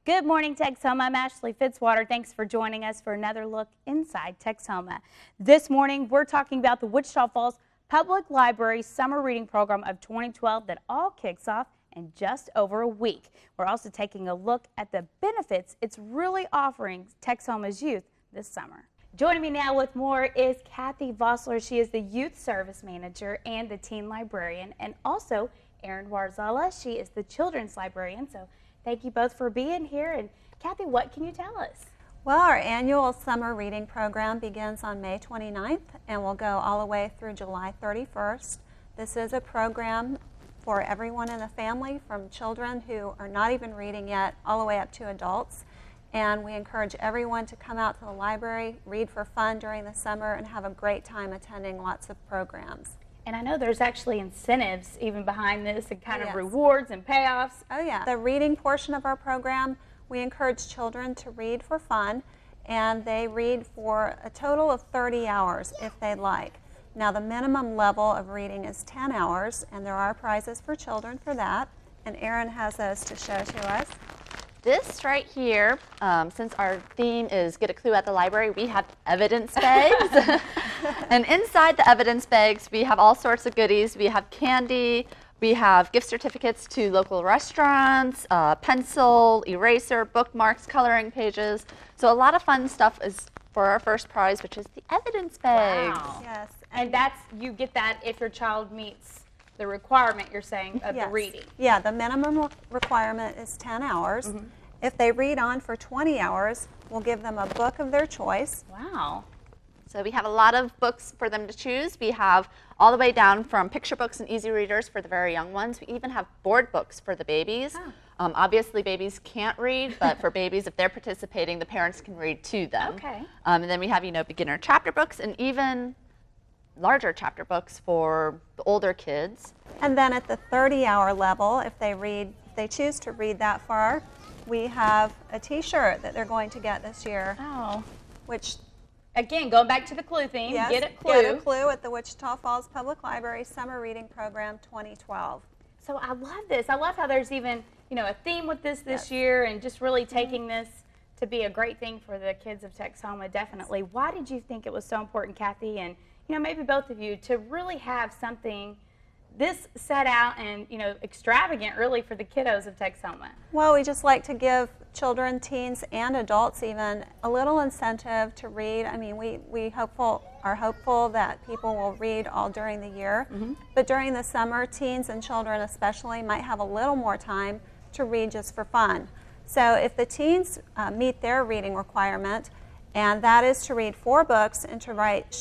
Good morning, Texoma. I'm Ashley FITZWATER. Thanks for joining us for another look inside Texoma. This morning, we're talking about the Wichita Falls Public Library Summer Reading Program of 2012 that all kicks off in just over a week. We're also taking a look at the benefits it's really offering Texoma's youth this summer. Joining me now with more is Kathy VOSSLER. She is the Youth Service Manager and the Teen Librarian, and also Erin Warzala. She is the Children's Librarian. So thank you both for being here. And Kathy, what can you tell us? Well, our annual summer reading program begins on May 29th and will go all the way through July 31st. This is a program for everyone in the family, from children who are not even reading yet all the way up to adults. And we encourage everyone to come out to the library, read for fun during the summer, and have a great time attending lots of programs. And I know there's actually incentives even behind this, and kind of rewards and payoffs. Oh yeah. The reading portion of our program, we encourage children to read for fun, and they read for a total of 30 hours if they'd like. Now the minimum level of reading is 10 hours, and there are prizes for children for that. And Erin has those to show to us. This right here, since our theme is Get a Clue at the Library, we have evidence bags. And inside the evidence bags, we have all sorts of goodies. We have candy, we have gift certificates to local restaurants, pencil, eraser, bookmarks, coloring pages. So a lot of fun stuff is for our first prize, which is the evidence bags. Wow. Yes. And that's, you get that if your child meets the requirement, you're saying, of the reading. Yeah, the minimum requirement is 10 hours. Mm-hmm. If they read on for 20 hours, we'll give them a book of their choice. Wow. So we have a lot of books for them to choose. We have all the way down from picture books and easy readers for the very young ones. We even have board books for the babies. Oh. Obviously, babies can't read, but for babies, if they're participating, the parents can read to them. Okay. And then we have, beginner chapter books and even larger chapter books for the older kids. And then at the 30-hour level, if they choose to read that far, we have a t-shirt that they're going to get this year. Oh. Which, again, going back to the clue theme, yes, get a clue. Get a clue at the Wichita Falls Public Library Summer Reading Program 2012. So I love this. I love how there's even, a theme with this year, and just really taking this to be a great thing for the kids of Texoma, definitely. Why did you think it was so important, Kathy, and maybe both of you, to really have something this set out and, extravagant really for the kiddos of Texoma? Well, we just like to give children, teens, and adults even a little incentive to read. I mean, we are hopeful that people will read all during the year, but during the summer, teens and children especially might have a little more time to read just for fun. So if the teens meet their reading requirement, and that is to read 4 books and to write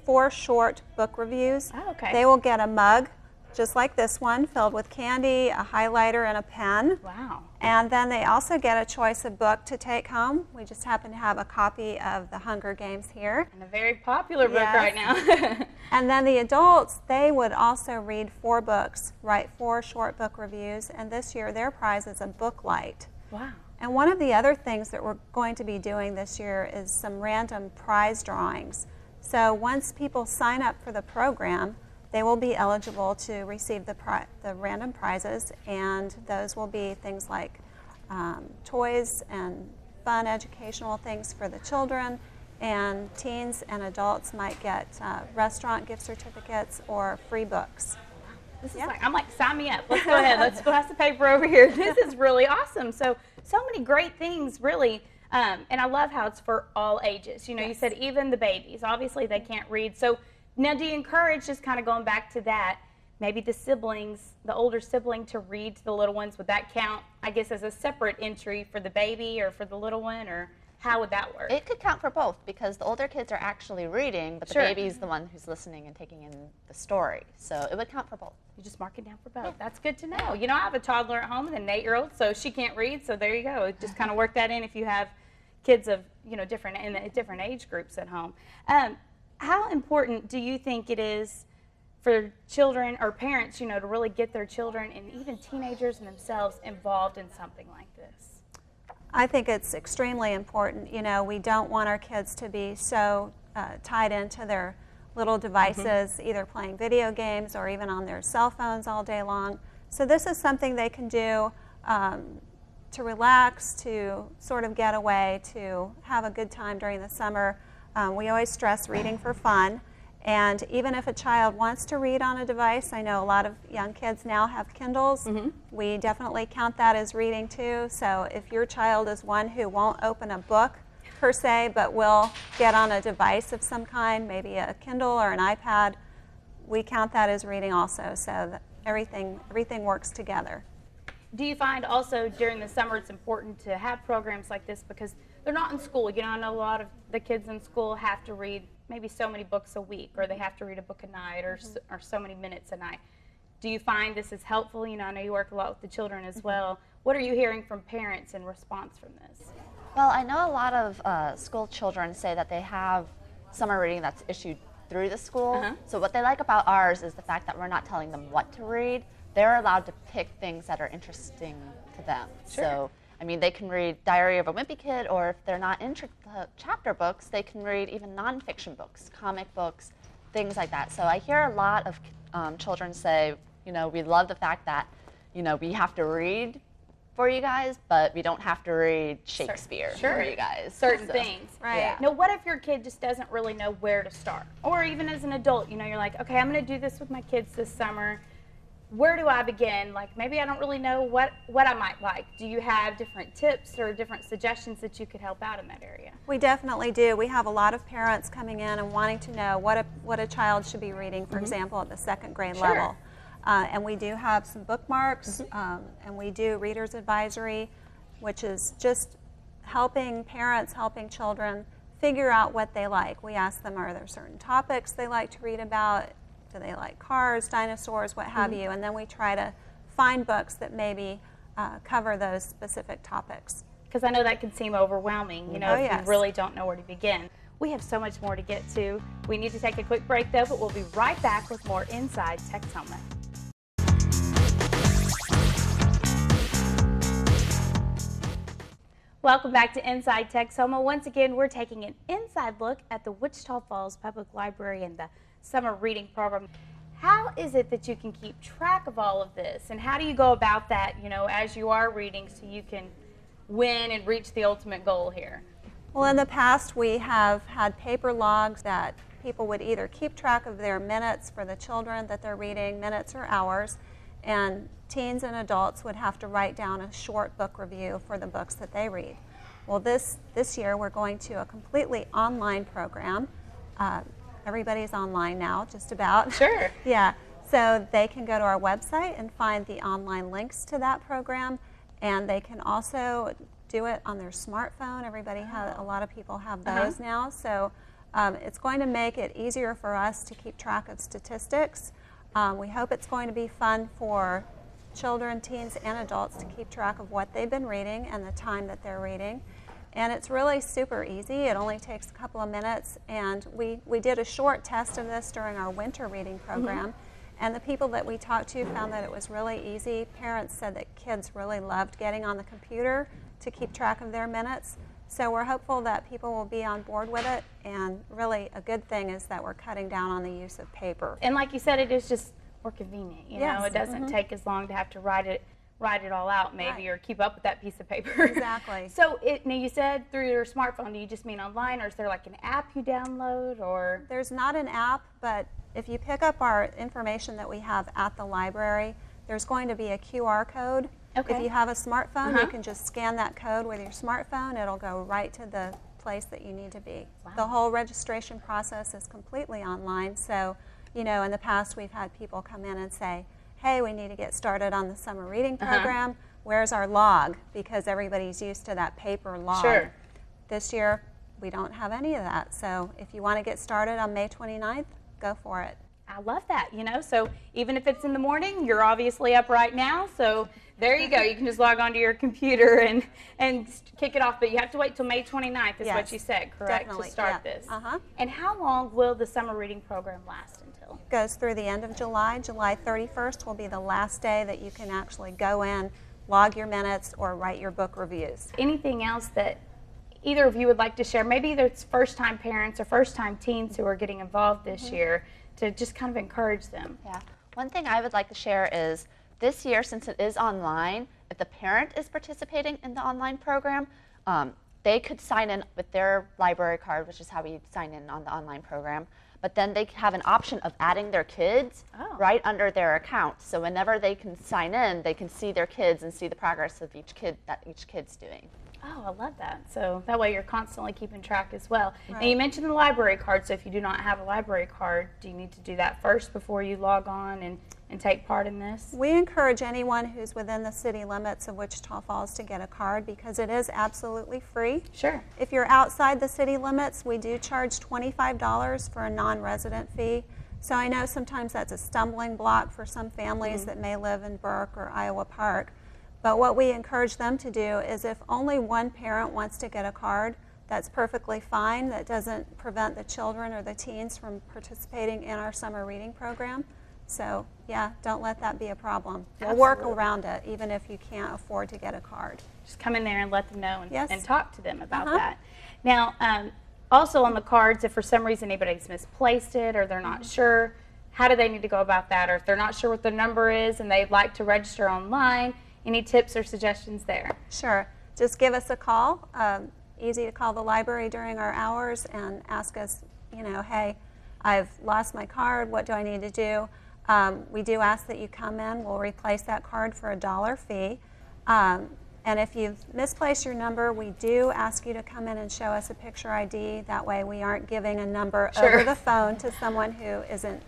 4 short book reviews, they will get a mug just like this one, filled with candy, a highlighter, and a pen. Wow. And then they also get a choice of book to take home. We just happen to have a copy of The Hunger Games here. And a very popular book right now. And then the adults, they would also read 4 books, write 4 short book reviews, and this year their prize is a book light. Wow. And one of the other things that we're going to be doing this year is some random prize drawings. So once people sign up for the program, they will be eligible to receive the random prizes, and those will be things like toys and fun educational things for the children, and teens and adults might get restaurant gift certificates or free books. This is I'm like, sign me up. Let's go ahead. Let's pass the paper over here. This is really awesome. So many great things, really. And I love how it's for all ages. You said even the babies. Obviously, they can't read. So now, do you encourage, just kind of going back to that, maybe the siblings, the older sibling, to read to the little ones? Would that count, I guess, as a separate entry for the baby or for the little one, or how would that work? It could count for both, because the older kids are actually reading, but the baby's the one who's listening and taking in the story. So it would count for both. You just mark it down for both. Yeah. That's good to know. I have a toddler at home and an 8-year-old, so she can't read, so there you go. Just kind of work that in if you have kids of, different age groups at home. How important do you think it is for children or parents, to really get their children and even teenagers and themselves involved in something like this? I think it's extremely important. We don't want our kids to be so tied into their little devices, either playing video games or even on their cell phones all day long. So this is something they can do to relax, to sort of get away, to have a good time during the summer. We always stress reading for fun. And even if a child wants to read on a device, I know a lot of young kids now have Kindles. We definitely count that as reading too. So if your child is one who won't open a book per se, but will get on a device of some kind, maybe a Kindle or an iPad, we count that as reading also. So that everything works together. Do you find also during the summer it's important to have programs like this because they're not in school? You know, I know a lot of the kids in school have to read maybe so many books a week, or they have to read a book a night, or so many minutes a night. Do you find this is helpful? You know, I know you work a lot with the children as well. What are you hearing from parents in response from this? Well, I know a lot of school children say that they have summer reading that's issued through the school. So what they like about ours is the fact that we're not telling them what to read. They're allowed to pick things that are interesting to them. So, I mean, they can read Diary of a Wimpy Kid, or if they're not into chapter books, they can read even nonfiction books, comic books, things like that. So I hear a lot of children say, you know, we love the fact that, you know, we have to read for you guys, but we don't have to read Shakespeare for you guys. Certain things. Right. Yeah. Now, what if your kid just doesn't really know where to start? Or even as an adult, you know, you're like, okay, I'm going to do this with my kids this summer. Where do I begin? Like, maybe I don't really know what I might like. Do you have different tips or different suggestions that you could help out in that area? We definitely do. We have a lot of parents coming in and wanting to know what a child should be reading, for example, at the second grade level. And we do have some bookmarks, and we do Reader's Advisory, which is just helping parents, helping children figure out what they like. We ask them, are there certain topics they like to read about? Do they like cars, dinosaurs, what have you? And then we try to find books that maybe cover those specific topics. Because I know that can seem overwhelming, you know, if you really don't know where to begin. We have so much more to get to. We need to take a quick break, though, but we'll be right back with more Inside Texhoma. Welcome back to Inside Texhoma. Once again, we're taking an inside look at the Wichita Falls Public Library and the summer reading program. How is it that you can keep track of all of this, and how do you go about that, you know, as you are reading so you can win and reach the ultimate goal here? Well, in the past we have had paper logs that people would either keep track of their minutes for the children that they're reading, minutes or hours, and teens and adults would have to write down a short book review for the books that they read. Well, this year we're going to a completely online program. Everybody's online now, just about. Sure. Yeah. So they can go to our website and find the online links to that program, and they can also do it on their smartphone. A lot of people have those now. So it's going to make it easier for us to keep track of statistics. We hope it's going to be fun for children, teens, and adults to keep track of what they've been reading and the time that they're reading. And it's really super easy. It only takes a couple of minutes. And we did a short test of this during our winter reading program. And the people that we talked to found that it was really easy. Parents said that kids really loved getting on the computer to keep track of their minutes. So we're hopeful that people will be on board with it. And really a good thing is that we're cutting down on the use of paper. And like you said, it is just more convenient. You know, it doesn't take as long to have to write it all out maybe, or keep up with that piece of paper. Exactly. So now you said through your smartphone, do you just mean online, or is there like an app you download, or? There's not an app, but if you pick up our information that we have at the library, there's going to be a QR code. Okay. If you have a smartphone, you can just scan that code with your smartphone. It'll go right to the place that you need to be. Wow. The whole registration process is completely online. So, you know, in the past we've had people come in and say, hey, we need to get started on the summer reading program. Where's our log? Because everybody's used to that paper log. Sure. This year, we don't have any of that. So if you want to get started on May 29th, go for it. I love that, you know, so even if it's in the morning, you're obviously up right now, so there you go. You can just log onto your computer and kick it off, but you have to wait till May 29th is what you said, correct, definitely, to start this. Uh-huh. And how long will the summer reading program last until? Goes through the end of July. July 31st will be the last day that you can actually go in, log your minutes, or write your book reviews. Anything else that either of you would like to share? Maybe either it's first-time parents or first-time teens who are getting involved this year, to just kind of encourage them. Yeah. One thing I would like to share is this year, since it is online, if the parent is participating in the online program, they could sign in with their library card, which is how we sign in on the online program. But then they have an option of adding their kids right under their account. So whenever they can sign in, they can see their kids and see the progress of each kid that each kid's doing. Oh, I love that. So that way you're constantly keeping track as well. Right. Now you mentioned the library card, so if you do not have a library card, do you need to do that first before you log on and take part in this? We encourage anyone who's within the city limits of Wichita Falls to get a card because it is absolutely free. Sure. If you're outside the city limits, we do charge $25 for a non-resident fee. So I know sometimes that's a stumbling block for some families that may live in Burke or Iowa Park. But what we encourage them to do is if only one parent wants to get a card, that's perfectly fine. That doesn't prevent the children or the teens from participating in our summer reading program. So yeah, don't let that be a problem. We'll work around it even if you can't afford to get a card. Just come in there and let them know and, Yes. and talk to them about that. Now, also on the cards, if for some reason anybody's misplaced it or they're not sure, how do they need to go about that? Or if they're not sure what the number is and they'd like to register online, any tips or suggestions there? Sure. Just give us a call. Easy to call the library during our hours and ask us, you know, hey, I've lost my card. What do I need to do? We do ask that you come in. We'll replace that card for a $1 fee. And if you've misplaced your number, we do ask you to come in and show us a picture ID. That way we aren't giving a number over the phone to someone who isn't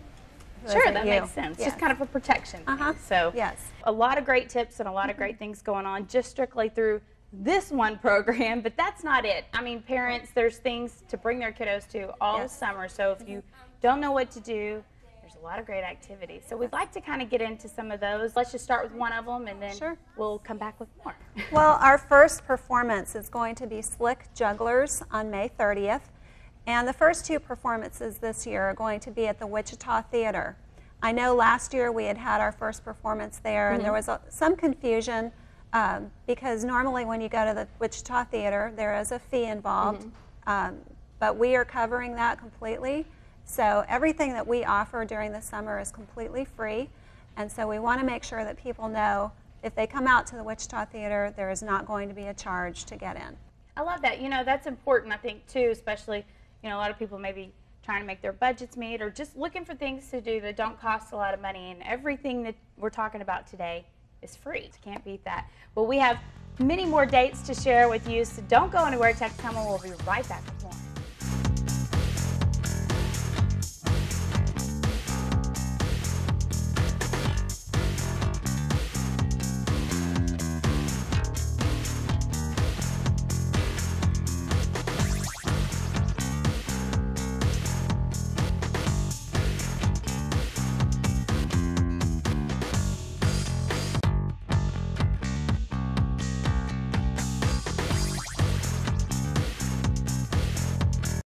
Sure, that makes sense. Yes. Just kind of a protection thing. So yes. a lot of great tips and a lot of great things going on just strictly through this one program, but that's not it. I mean, parents, there's things to bring their kiddos to all summer. So if you don't know what to do, there's a lot of great activities. So we'd like to kind of get into some of those. Let's just start with one of them and then we'll come back with more. Well, our first performance is going to be Slick Jugglers on May 30th. And the first two performances this year are going to be at the Wichita Theater. I know last year we had our first performance there, and there was some confusion because normally when you go to the Wichita Theater, there is a fee involved, but we are covering that completely. So everything that we offer during the summer is completely free, and so we want to make sure that people know if they come out to the Wichita Theater, there is not going to be a charge to get in. I love that. You know, that's important, I think, too, especially, you know, a lot of people maybe trying to make their budgets meet or just looking for things to do that don't cost a lot of money, and everything that we're talking about today is free. You can't beat that. Well, we have many more dates to share with you, so don't go anywhere. Texhoma will be right back with more.